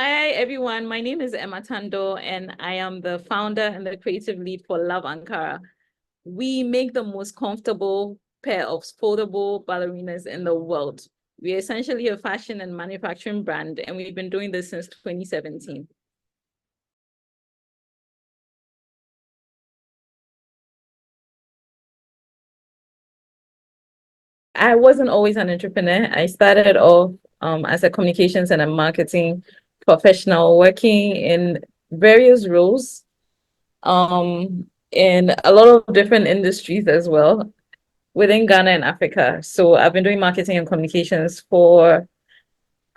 Hi, everyone. My name is Emma Tando, and I am the founder and the creative lead for Love Ankara. We make the most comfortable pair of foldable ballerinas in the world. We're essentially a fashion and manufacturing brand, and we've been doing this since 2017. I wasn't always an entrepreneur. I started off as a communications and a marketing professional working in various roles in a lot of different industries as well within Ghana and Africa. So I've been doing marketing and communications for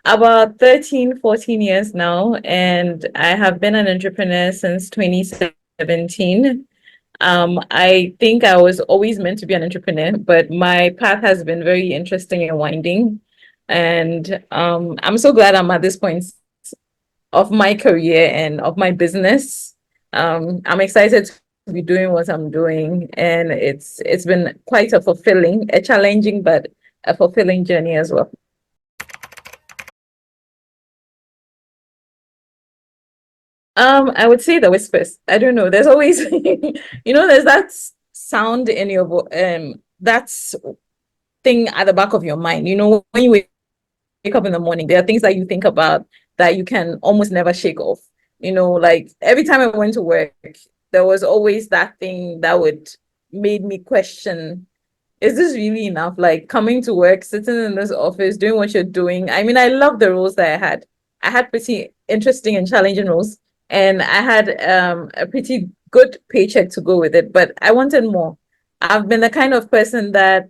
about 13, 14 years now, and I have been an entrepreneur since 2017. I think I was always meant to be an entrepreneur, but my path has been very interesting and winding. And I'm so glad I'm at this point of my career and of my business. I'm excited to be doing what I'm doing, and it's been quite a challenging, but a fulfilling journey as well. I would say the whispers. I don't know. There's always, there's that sound in your that's thing at the back of your mind. When you wake up in the morning, there are things that you think about that you can almost never shake off. Like every time I went to work, there was always that thing that would made me question, is this really enough? Like coming to work, sitting in this office, doing what you're doing. I mean, I love the roles that I had. I had pretty interesting and challenging roles, and I had a pretty good paycheck to go with it, but I wanted more. I've been the kind of person that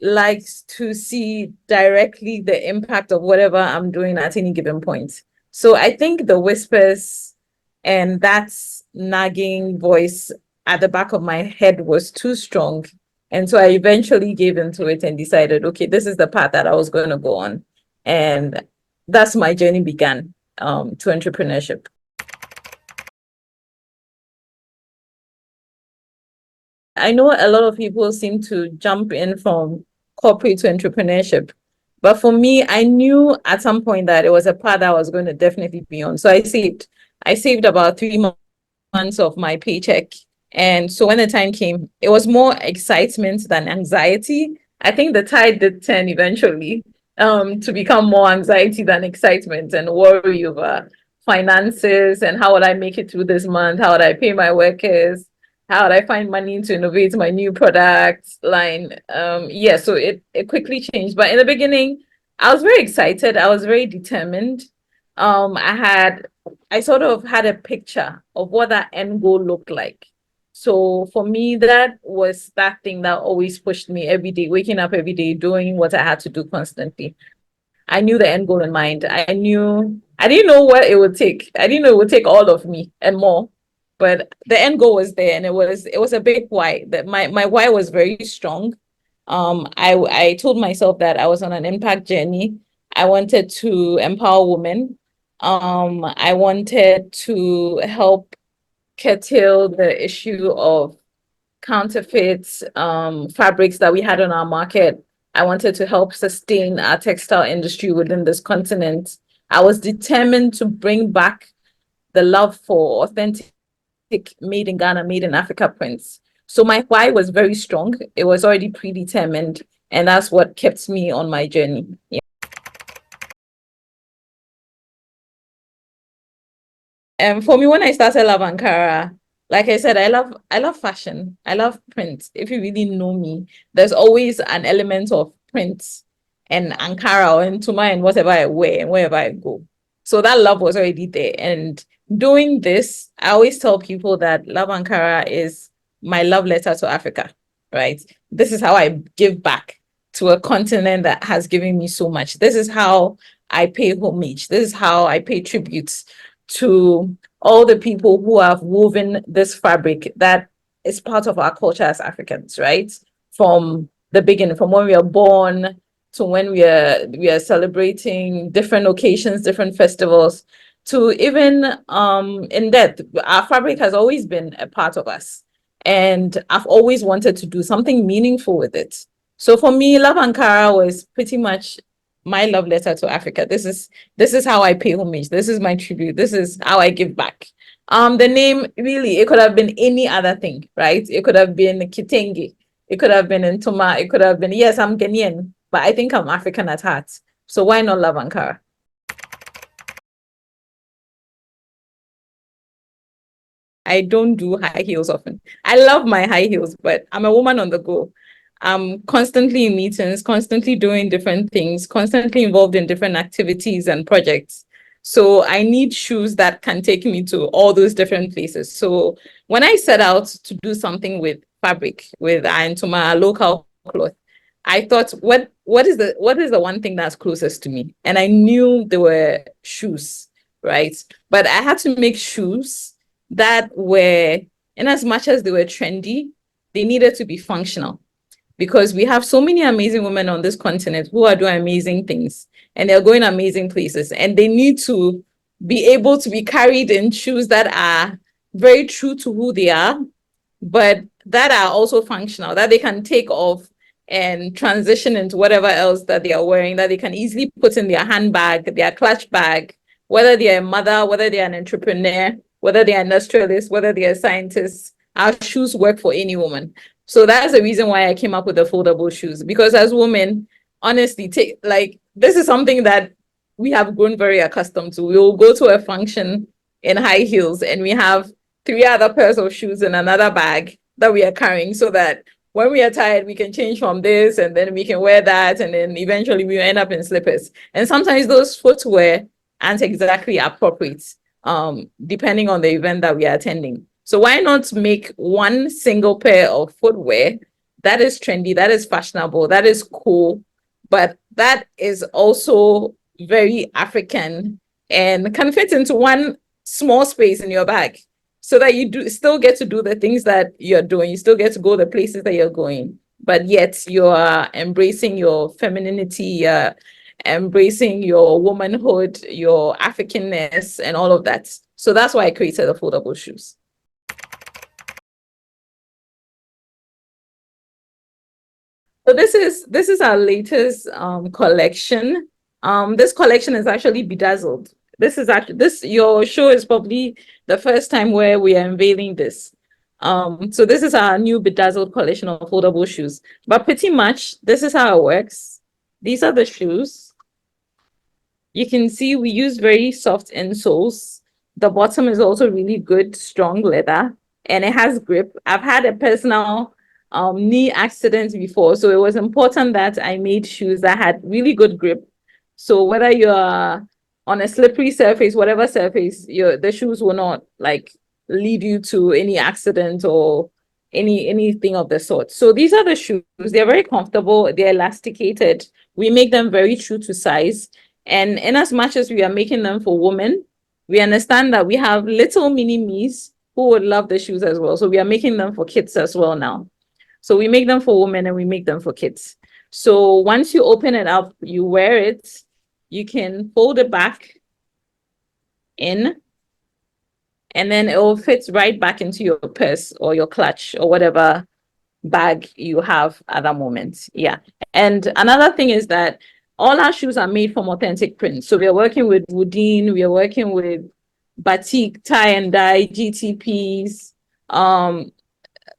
likes to see directly the impact of whatever I'm doing at any given point. So I think the whispers and that nagging voice at the back of my head was too strong. And so I eventually gave into it and decided, okay, this is the path that I was going to go on. And that's my journey began to entrepreneurship. I know a lot of people seem to jump in from corporate to entrepreneurship. But for me, I knew at some point that it was a path that I was going to definitely be on. So I saved. I saved about 3 months of my paycheck. And so when the time came, it was more excitement than anxiety. I think the tide did turn eventually to become more anxiety than excitement and worry over finances and how would I make it through this month? How would I pay my workers? How would I find money to innovate my new product line? Yeah, so it quickly changed. But in the beginning, I was very excited. I was very determined. I sort of had a picture of what that end goal looked like. So for me, that was that thing that always pushed me every day, waking up every day, doing what I had to do constantly. I knew the end goal in mind. I didn't know what it would take. I didn't know it would take all of me and more. But the end goal was there, and it was a big why. That my why was very strong. I told myself that I was on an impact journey. I wanted to empower women. I wanted to help curtail the issue of counterfeit fabrics that we had on our market. I wanted to help sustain our textile industry within this continent. I was determined to bring back the love for authentic made in Ghana, made in Africa prints. So my why was very strong. It was already predetermined, and that's what kept me on my journey. Yeah. And for me, when I started Love Ankara, like I said, I love fashion. I love print. If you really know me, there's always an element of print and Ankara or Ntuma and whatever I wear and wherever I go. So that love was already there. And doing this, I always tell people that Love Ankara is my love letter to Africa, right? This is how I give back to a continent that has given me so much. This is how I pay homage. This is how I pay tributes to all the people who have woven this fabric that is part of our culture as Africans, right? From the beginning, from when we are born to when we are celebrating different occasions, different festivals, to even in death. Our fabric has always been a part of us. And I've always wanted to do something meaningful with it. So for me, Love Ankara was pretty much my love letter to Africa. This is how I pay homage. This is my tribute. This is how I give back. The name really, it could have been any other thing, right? It could have been Kitenge. It could have been Ntoma. It could have been, yes, I'm Ghanaian, but I think I'm African at heart. So why not love Ankara? I don't do high heels often. I love my high heels, but I'm a woman on the go. I'm constantly in meetings, constantly doing different things, constantly involved in different activities and projects. So I need shoes that can take me to all those different places. So when I set out to do something with fabric, with Antuma local cloth, I thought, what is the one thing that's closest to me? And I knew there were shoes, right? But I had to make shoes that were, in as much as they were trendy, they needed to be functional because we have so many amazing women on this continent who are doing amazing things and they're going amazing places and they need to be able to be carried in shoes that are very true to who they are, but that are also functional, that they can take off and transition into whatever else that they are wearing, that they can easily put in their handbag, their clutch bag, whether they're a mother, whether they're an entrepreneur, whether they're industrialists, whether they're scientists. Our shoes work for any woman. So that's the reason why I came up with the foldable shoes. Because as women, honestly, this is something that we have grown very accustomed to. We will go to a function in high heels and we have three other pairs of shoes in another bag that we are carrying so that when we are tired, we can change from this and then we can wear that. And then eventually we end up in slippers. And sometimes those footwear aren't exactly appropriate, depending on the event that we are attending. So why not make one single pair of footwear that is trendy, that is fashionable, that is cool, but that is also very African and can fit into one small space in your bag so that you do still get to do the things that you're doing. You still get to go the places that you're going, but yet you're embracing your femininity, embracing your womanhood, your Africanness, and all of that. So that's why I created the foldable shoes. So this is our latest collection. This collection is actually bedazzled. This your show is probably the first time where we are unveiling this. So this is our new bedazzled collection of foldable shoes. But pretty much this is how it works. These are the shoes. You can see we use very soft insoles. The bottom is also really good, strong leather, and it has grip. I've had a personal knee accident before, so it was important that I made shoes that had really good grip. So whether you're on a slippery surface, whatever surface, the shoes will not like lead you to any accident or anything of the sort. So these are the shoes. They're very comfortable. They're elasticated. We make them very true to size. And in as much as we are making them for women, we understand that we have little mini me's who would love the shoes as well. So we are making them for kids as well now. So we make them for women and we make them for kids. So once you open it up, you wear it, you can fold it back in, and then it will fit right back into your purse or your clutch or whatever bag you have at that moment. Yeah. And another thing is that all our shoes are made from authentic prints. So we are working with Woodin, we are working with batik, tie and dye, GTPs,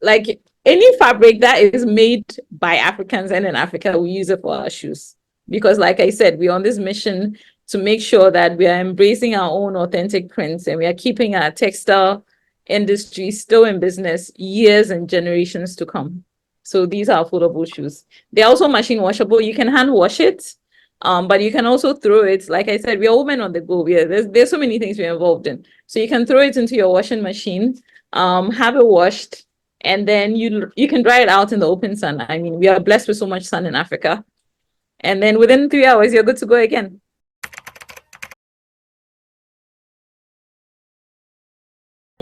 like any fabric that is made by Africans and in Africa, we use it for our shoes. Because like I said, we're on this mission to make sure that we are embracing our own authentic prints and we are keeping our textile industry still in business years and generations to come. So these are foldable shoes. They're also machine washable. You can hand wash it, but you can also throw it. Like I said, we are women on the go. There's so many things we're involved in. So you can throw it into your washing machine, have it washed, and then you can dry it out in the open sun. I mean, we are blessed with so much sun in Africa. And then within 3 hours, you're good to go again.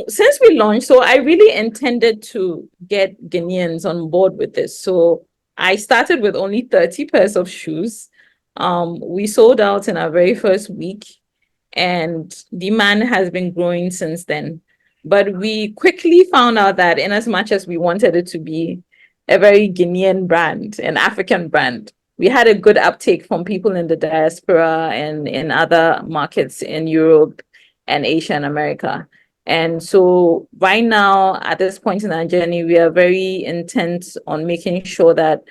Since we launched, so I really intended to get Ghanaians on board with this. So I started with only 30 pairs of shoes. We sold out in our very first week, and demand has been growing since then. But we quickly found out that in as much as we wanted it to be a very Guinean brand, an African brand, we had a good uptake from people in the diaspora and in other markets in Europe and Asia and America. And so right now, at this point in our journey, we are very intent on making sure that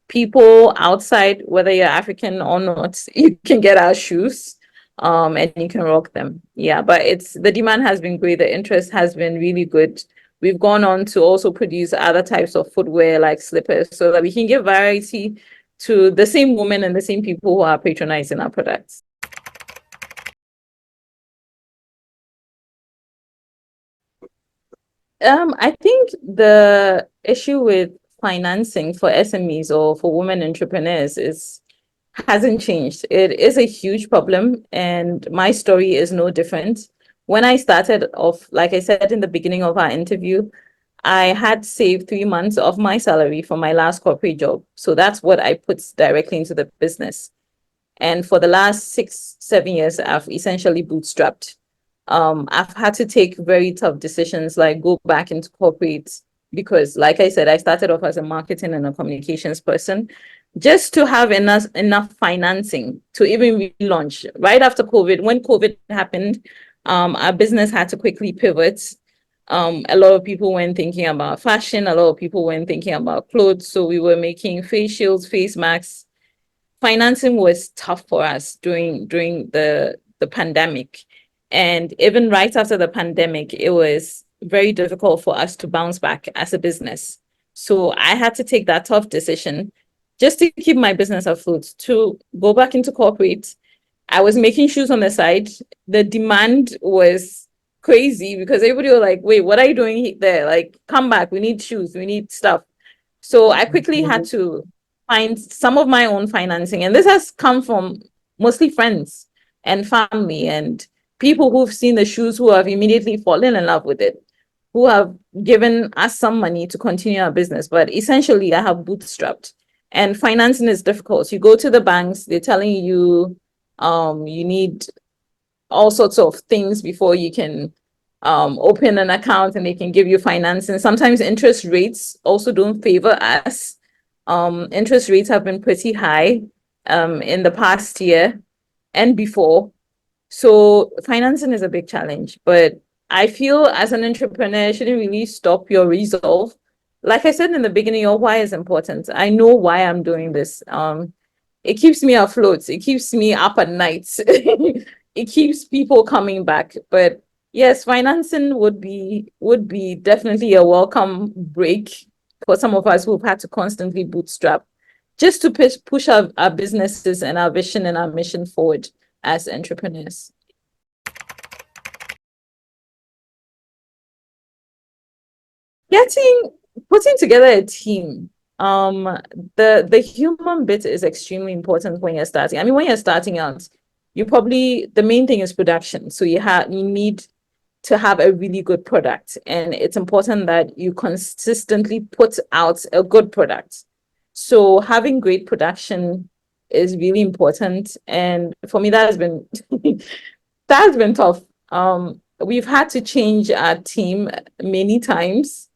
people outside, whether you're African or not, you can get our shoes, and you can rock them. Yeah, but it's the demand has been great. The interest has been really good. We've gone on to also produce other types of footwear like slippers so that we can give variety to the same women and the same people who are patronizing our products. I think the issue with financing for SMEs or for women entrepreneurs is hasn't changed. It is a huge problem, and my story is no different. When I started off, like I said in the beginning of our interview, I had saved 3 months of my salary from my last corporate job. So that's what I put directly into the business. And for the last 6, 7 years, I've essentially bootstrapped. I've had to take very tough decisions like go back into corporate because, like I said, I started off as a marketing and a communications person just to have enough financing to even relaunch. Right after COVID, when COVID happened, our business had to quickly pivot. A lot of people weren't thinking about fashion, a lot of people weren't thinking about clothes. So we were making face shields, face masks. Financing was tough for us during the pandemic. And even right after the pandemic, it was very difficult for us to bounce back as a business. So I had to take that tough decision just to keep my business afloat, to go back into corporate. I was making shoes on the side. The demand was crazy because everybody was like, wait, what are you doing there? Like, come back. We need shoes. We need stuff. So I quickly had to find some of my own financing. And this has come from mostly friends and family and people who've seen the shoes who have immediately fallen in love with it, who have given us some money to continue our business. But essentially, I have bootstrapped. And financing is difficult. You go to the banks, they're telling you you need all sorts of things before you can open an account and they can give you financing. Sometimes interest rates also don't favor us. Interest rates have been pretty high in the past year and before. So financing is a big challenge, but I feel as an entrepreneur, it shouldn't really stop your resolve. Like I said in the beginning, your why is important. I know why I'm doing this. It keeps me afloat. It keeps me up at night. It keeps people coming back. But yes, financing would be definitely a welcome break for some of us who've had to constantly bootstrap just to push our businesses and our vision and our mission forward as entrepreneurs. Getting Putting together a team. Um, the human bit is extremely important when you're starting. I mean, when you're starting out, the main thing is production. So you need to have a really good product, and it's important that you consistently put out a good product. So having great production is really important, and for me, that has been that has been tough. We've had to change our team many times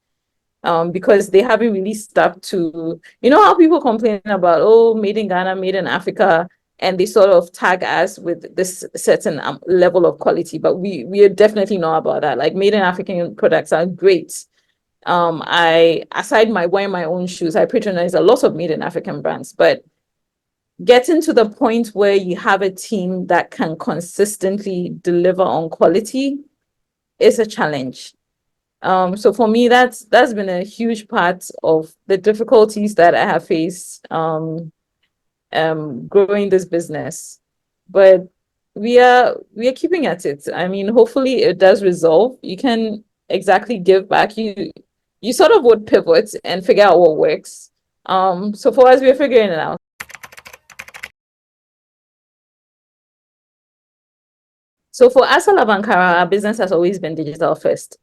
because they haven't really stuck to, you know, how people complain about, oh, made in Ghana, made in Africa, and they sort of tag us with this certain level of quality, but we are definitely not about that. Like made in African products are great. I aside my wearing my own shoes, I patronize a lot of made in African brands, but getting to the point where you have a team that can consistently deliver on quality is a challenge. So for me, that's been a huge part of the difficulties that I have faced growing this business. But we are keeping at it. I mean, hopefully it does resolve. You can exactly give back. You sort of would pivot and figure out what works. So for us, we're figuring it out. So for us at Ankara, our business has always been digital first.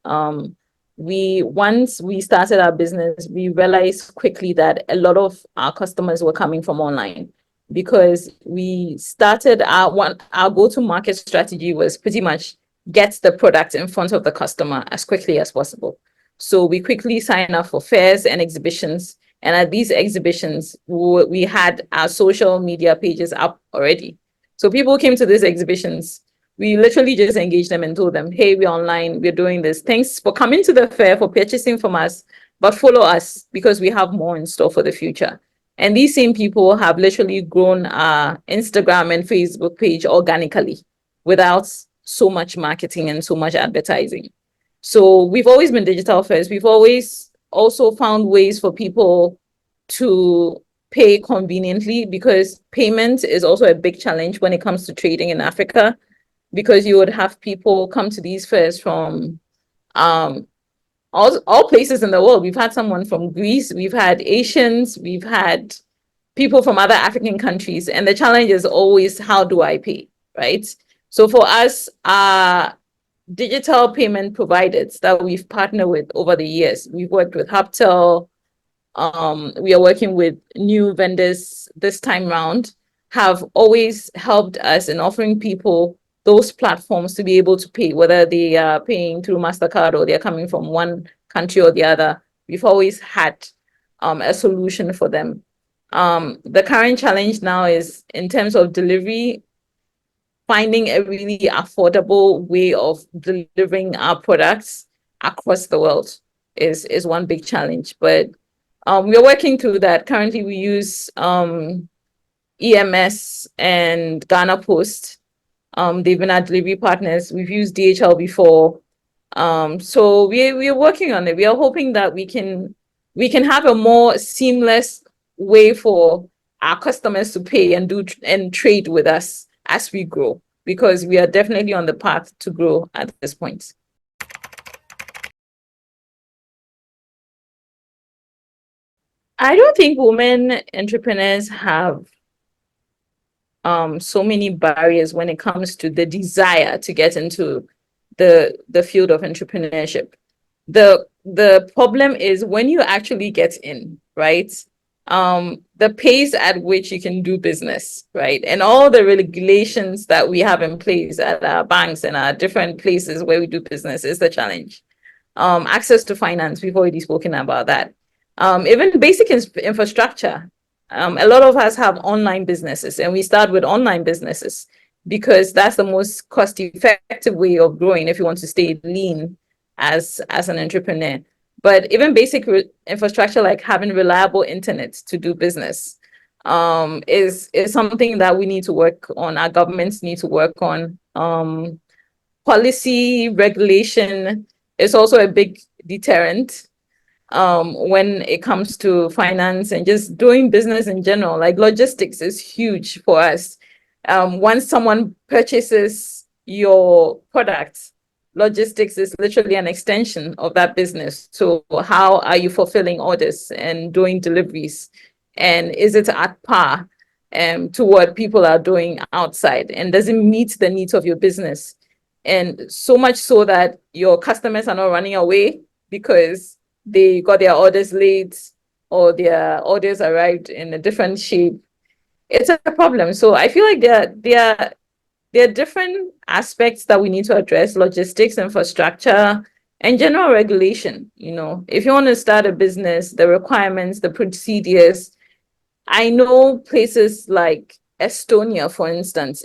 We once we started our business, we realized quickly that a lot of our customers were coming from online because we started our go-to market strategy was pretty much get the product in front of the customer as quickly as possible. So we quickly sign up for fairs and exhibitions And at these exhibitions, we had our social media pages up already. So people came to these exhibitions. We literally just engaged them and told them, hey, we're online, we're doing this. Thanks for coming to the fair, for purchasing from us, but follow us because we have more in store for the future. And these same people have literally grown our Instagram and Facebook page organically without so much marketing and so much advertising. So we've always been digital first. We've always also found ways for people to pay conveniently, because payment is also a big challenge when it comes to trading in Africa, because you would have people come to these fairs from um, all places in the world. We've had someone from Greece, we've had Asians, we've had people from other African countries. And the challenge is always, how do I pay, right? So for us, digital payment providers that we've partnered with over the years, we've worked with Hubtel, we are working with new vendors this time round, have always helped us in offering people those platforms to be able to pay, whether they are paying through MasterCard or they're coming from one country or the other. We've always had a solution for them. The current challenge now is in terms of delivery, finding a really affordable way of delivering our products across the world is one big challenge. But we're working through that. Currently, we use EMS and Ghana Post. They've been our delivery partners. We've used DHL before. So we're working on it. We are hoping that we can have a more seamless way for our customers to pay and do and trade with us as we grow, because we are definitely on the path to grow at this point. I don't think women entrepreneurs have so many barriers when it comes to the desire to get into the field of entrepreneurship. The problem is when you actually get in, right? The pace at which you can do business, right? And all the regulations that we have in place at our banks and our different places where we do business is the challenge. Access to finance, we've already spoken about that. Even basic infrastructure. A lot of us have online businesses, and we start with online businesses because that's the most cost-effective way of growing if you want to stay lean as an entrepreneur. But even basic infrastructure, like having reliable internet to do business, is something that we need to work on. Our governments need to work on. Policy regulation is also a big deterrent when it comes to finance and just doing business in general. Like logistics is huge for us. Once someone purchases your product, logistics is literally an extension of that business. So how are you fulfilling orders and doing deliveries? And is it at par to what people are doing outside? And does it meet the needs of your business? And so much so that your customers are not running away because they got their orders late or their orders arrived in a different shape. It's a problem. So I feel like there are different aspects that we need to address: logistics, infrastructure, and general regulation. You know, if you want to start a business, the requirements, the procedures. I know places like Estonia, for instance,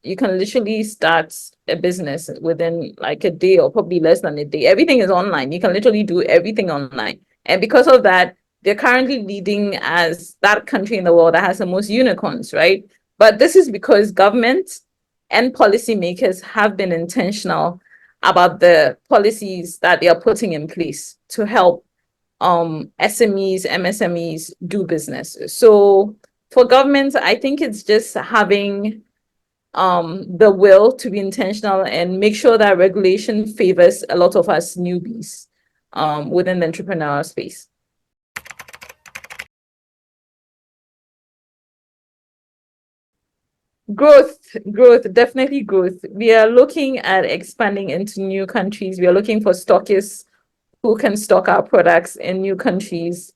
you can literally start a business within like a day or probably less than a day. Everything is online. You can literally do everything online. And because of that, they're currently leading as that country in the world that has the most unicorns, right? But this is because government and policymakers have been intentional about the policies that they are putting in place to help SMEs, MSMEs do business. So for governments, I think it's just having the will to be intentional and make sure that regulation favors a lot of us newbies within the entrepreneurial space. Growth, definitely growth. We are looking at expanding into new countries. We are looking for stockists who can stock our products in new countries.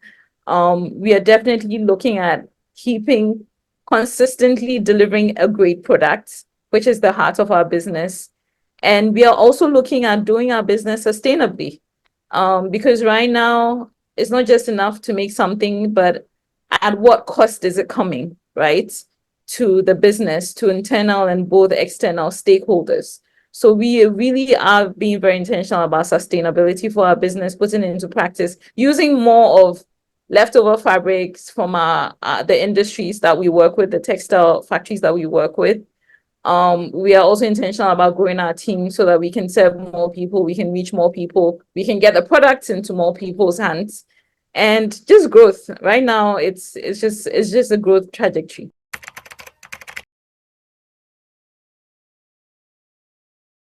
We are definitely looking at keeping consistently delivering a great product, which is the heart of our business. And we are also looking at doing our business sustainably. Because right now it's not just enough to make something, but at what cost is it coming, right? To the business, to internal and both external stakeholders. So we really are being very intentional about sustainability for our business, putting it into practice, using more of leftover fabrics from the industries that we work with, the textile factories that we work with. We are also intentional about growing our team so that we can serve more people, we can reach more people, we can get the products into more people's hands, and just growth. Right now, it's just a growth trajectory.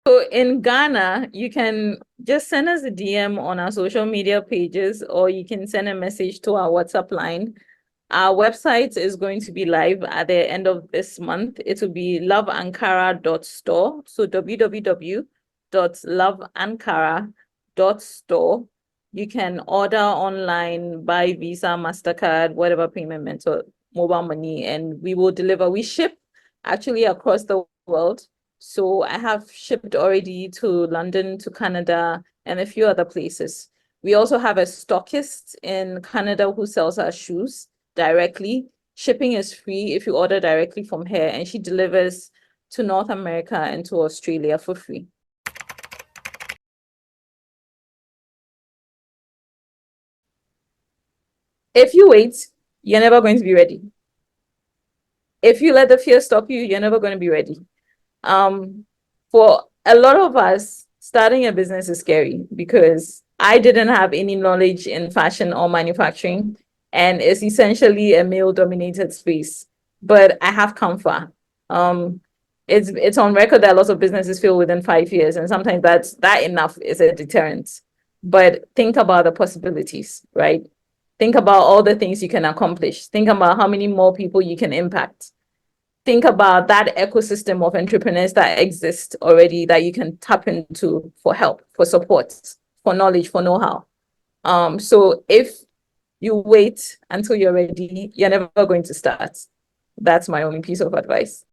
So in Ghana, you can just send us a DM on our social media pages, or you can send a message to our WhatsApp line. Our website is going to be live at the end of this month. It will be loveankara.store. So www.loveankara.store. You can order online, buy Visa, MasterCard, whatever payment method, mobile money, and we will deliver. We ship actually across the world. So I have shipped already to London, to Canada, and a few other places. We also have a stockist in Canada who sells our shoes directly. Shipping is free if you order directly from her, and she delivers to North America and to Australia for free. If you wait, you're never going to be ready. If you let the fear stop you, you're never going to be ready. For a lot of us, starting a business is scary because I didn't have any knowledge in fashion or manufacturing, and it's essentially a male-dominated space. But I have comfort. Um, it's on record that lots of businesses fail within 5 years, and sometimes that enough is a deterrent. But think about the possibilities, right? Think about all the things you can accomplish. Think about how many more people you can impact. Think about that ecosystem of entrepreneurs that exist already that you can tap into for help, for support, for knowledge, for know-how. So if you wait until you're ready, you're never going to start. That's my only piece of advice.